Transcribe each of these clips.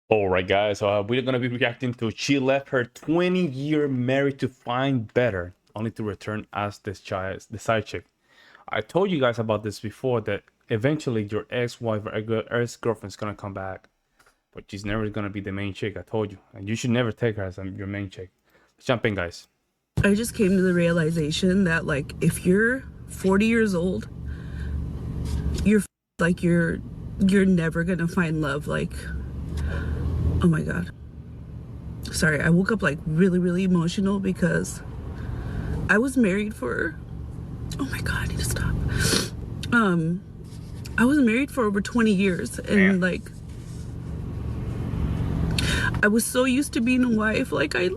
All right, guys. We're gonna be reacting to she left her 20-year marriage to find better, only to return as the side chick. I told you guys about this before that eventually your ex-wife or ex-girlfriend's gonna come back, but she's never gonna be the main chick. I told you, and you should never take her as your main chick. Let's jump in, guys. I just came to the realization that, like, if you're 40 years old, you're never gonna find love. Like, oh my god, sorry, I woke up like really emotional because I was married for, oh my god, I need to stop. I was married for over 20 years, and like, I was so used to being a wife. Like, I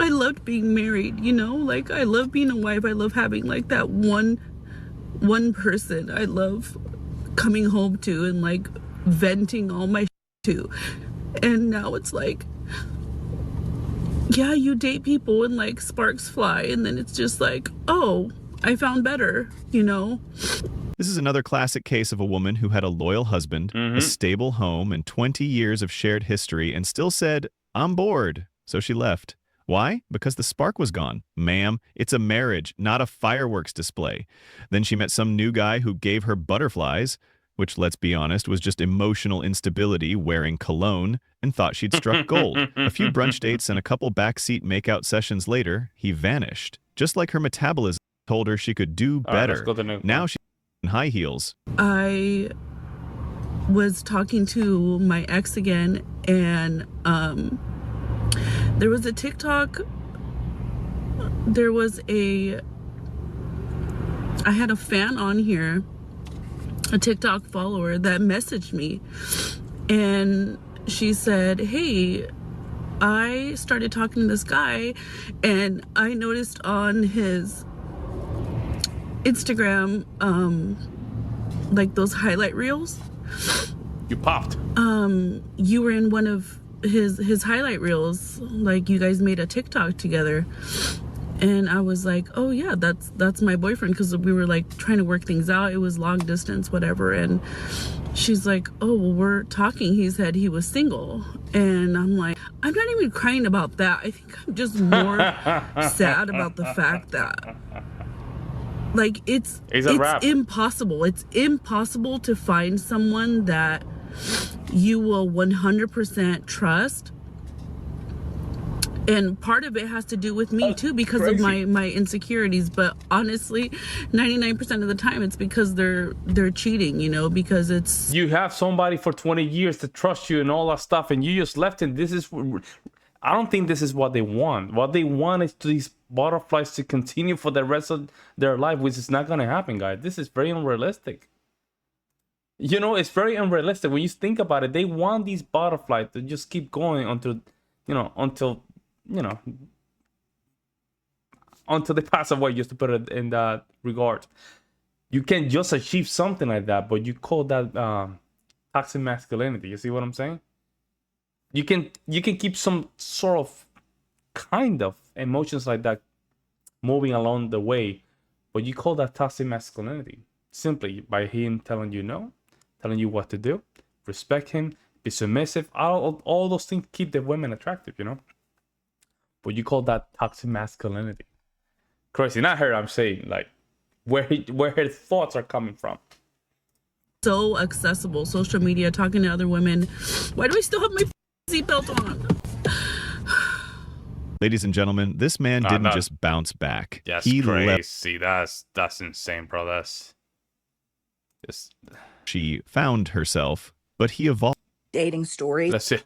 loved being married, you know? Like, I love being a wife. I love having like that one person I love coming home to and like venting all my to. And now it's like, yeah, you date people and like sparks fly, and then it's just like, oh, I found better, you know? This is another classic case of a woman who had a loyal husband, a stable home, and 20 years of shared history, and still said, I'm bored. So she left. Why? Because the spark was gone. Ma'am, it's a marriage, not a fireworks display. Then she met some new guy who gave her butterflies, which, let's be honest, was just emotional instability wearing cologne, and thought she'd struck gold. A few brunch dates and a couple backseat makeout sessions later, he vanished. Just like her metabolism told her she could do better. Now she's in high heels. I was talking to my ex again, and there was a TikTok, I had a fan on here, a TikTok follower that messaged me, and she said, hey, I started talking to this guy, and I noticed on his Instagram, like those highlight reels. You popped. You were in one of his highlight reels, like you guys made a TikTok together. And I was like, oh yeah, that's my boyfriend, because we were like trying to work things out. It was long distance, whatever. And she's like, oh, well, we're talking. He said he was single. And I'm like, I'm not even crying about that. I think I'm just more sad about the fact that, like, it's impossible. It's impossible to find someone that you will 100% trust. And part of it has to do with me too, because of my insecurities. But honestly, 99% of the time it's because they're cheating, you know, because it's, you have somebody for 20 years to trust you and all that stuff, and you just left it. I don't think this is what they want. What they want is these butterflies to continue for the rest of their life, which is not gonna happen, guys. This is very unrealistic. You know, it's very unrealistic when you think about it. They want these butterflies to just keep going until they pass away, just to put it in that regard. You can just achieve something like that, but you call that toxic masculinity. You see what I'm saying? You can keep some sort of kind of emotions like that moving along the way, but you call that toxic masculinity simply by him telling you no, telling you what to do, respect him, be submissive. All those things keep the women attractive, you know. But you call that toxic masculinity. Crazy. Not her, I'm saying, like, where her thoughts are coming from. so accessible. Social media, talking to other women. Why do I still have my seatbelt on? Ladies and gentlemen, this man didn't just bounce back. That's crazy. That's insane, bro. That's just... She found herself, but he evolved. Dating stories. That's it.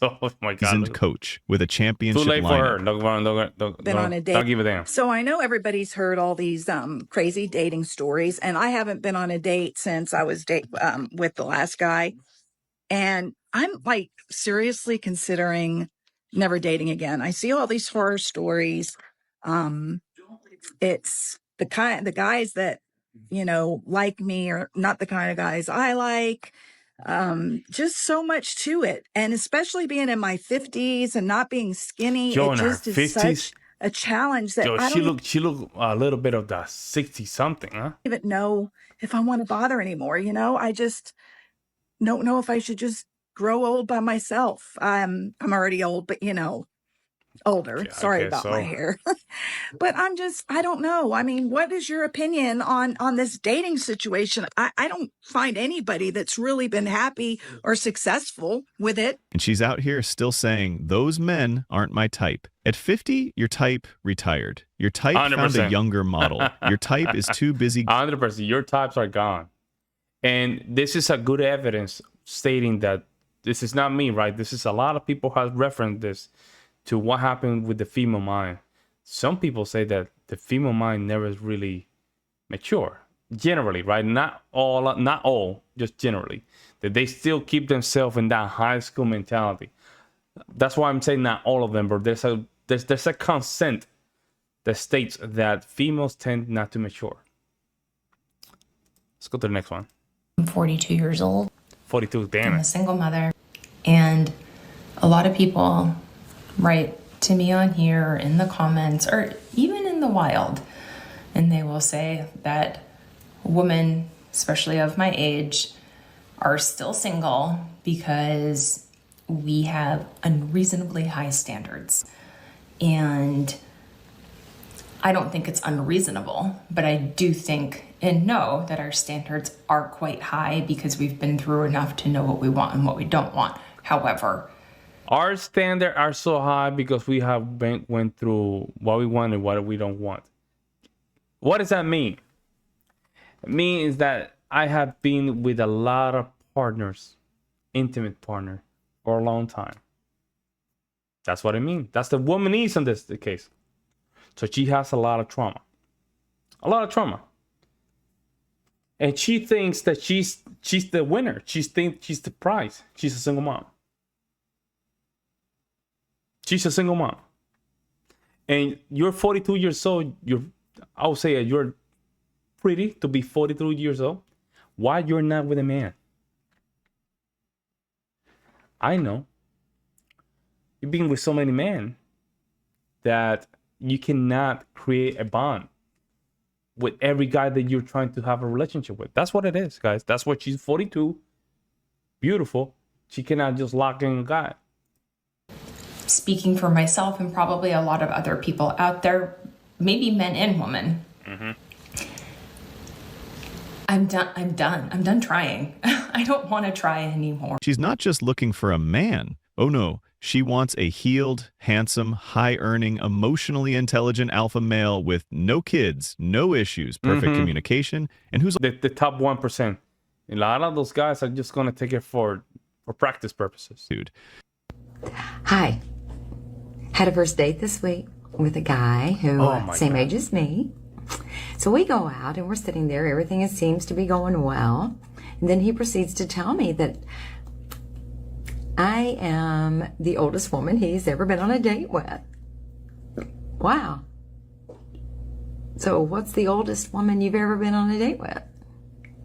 Oh my God. Seasoned coach with a championship Too late for her. Don't Been on a date. Don't give a damn. So I know everybody's heard all these crazy dating stories, and I haven't been on a date since I was with the last guy, and I'm like seriously considering never dating again. I see all these horror stories. It's the guys that like me are not the kind of guys I like. Just so much to it, and especially being in my 50s and not being skinny, Yo, it just is 50s? such a challenge that Yo, I don't she looked a little bit of the 60 something, huh? even know if I want to bother anymore. I just don't know if I should just grow old by myself. I'm already old, but older. Yeah, I Sorry guess about my so. hair. But I don't know. I mean, what is your opinion on this dating situation? I don't find anybody that's really been happy or successful with it. And she's out here still saying, those men aren't my type. At 50, your type retired. Your type found a 100%. younger model. Your type is too busy. 100%. Your types are gone. And this is a good evidence stating that this is not me, right? This is a lot of people have referenced this to what happened with the female mind. Some people say that the female mind never is really mature, generally, right? Not all, just generally. That they still keep themselves in that high school mentality. That's why I'm saying not all of them, but there's a consent that states that females tend not to mature. Let's go to the next one. I'm 42 years old. 42, damn I'm a it. single mother. And a lot of people write to me on here or in the comments or even in the wild, and they will say that women, especially of my age, are still single because we have unreasonably high standards. And I don't think it's unreasonable, but I do think and know that our standards are quite high because we've been through enough to know what we want and what we don't want. However, Our standards are so high because we have went through what we want and what we don't want. What does that mean? It means that I have been with a lot of partners, intimate partner, for a long time. That's what I mean. That's the woman is in this case. So she has a lot of trauma. A lot of trauma. And she thinks that she's the winner. She thinks she's the prize. She's a single mom. She's a single mom. And you're 42 years old. I would say you're pretty to be 42 years old. Why you're not with a man? I know. You've been with so many men that you cannot create a bond with every guy that you're trying to have a relationship with. That's what it is, guys. That's what she's 42. Beautiful. She cannot just lock in a guy. speaking for myself and probably a lot of other people out there, maybe men and women, I'm done trying. I don't want to try anymore. She's not just looking for a man. Oh no, she wants a healed, handsome, high-earning, emotionally intelligent alpha male with no kids, no issues, perfect communication, and who's The top 1%. A lot of those guys are just going to take it for practice purposes. dude. Hi. Had a first date this week with a guy who same age as me. So we go out and we're sitting there. Everything seems to be going well. And then he proceeds to tell me that I am the oldest woman he's ever been on a date with. Wow. So what's the oldest woman you've ever been on a date with?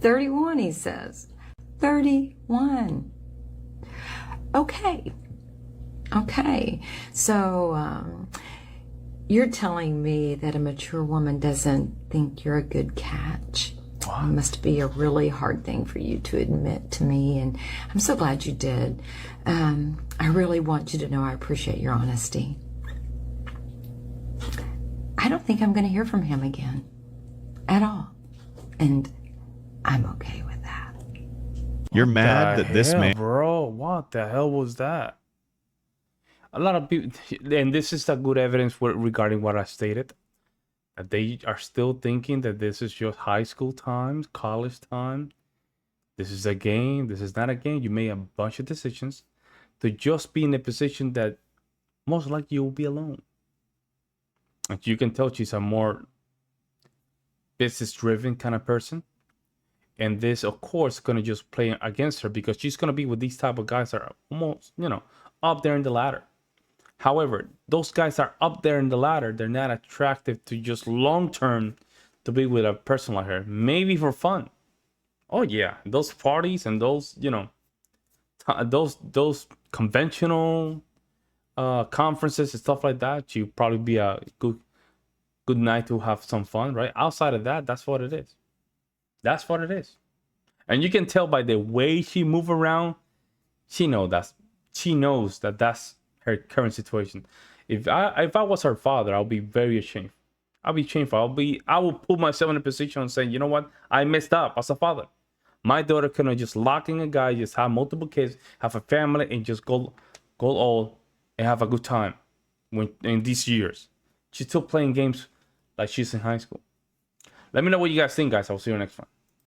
31, he says. 31. Okay. So, you're telling me that a mature woman doesn't think you're a good catch. It must be a really hard thing for you to admit to me, and I'm so glad you did. I really want you to know I appreciate your honesty. I don't think I'm going to hear from him again at all, and I'm okay with that. You're mad that this man... Bro, what the hell was that? A lot of people, and this is a good evidence regarding what I stated, that they are still thinking that this is just high school time, college time. This is a game. This is not a game. You made a bunch of decisions to just be in a position that most likely you will be alone. And you can tell she's a more business-driven kind of person. And this, of course, going to just play against her because she's going to be with these type of guys that are almost, up there in the ladder. However, those guys are up there in the ladder. They're not attractive to just long-term to be with a person like her. Maybe for fun. Oh, yeah. Those parties and those, those conventional conferences and stuff like that, you probably be a good night to have some fun, right? Outside of that, that's what it is. That's what it is. And you can tell by the way she move around, she knows that that's her current situation. If I was her father, I'll be very ashamed. I'll be shameful. I will put myself in a position and say, you know what? I messed up as a father. My daughter couldn't just lock in a guy, just have multiple kids, have a family, and just go all and have a good time when in these years. She's still playing games like she's in high school. Let me know what you guys think, guys. I'll see you next one.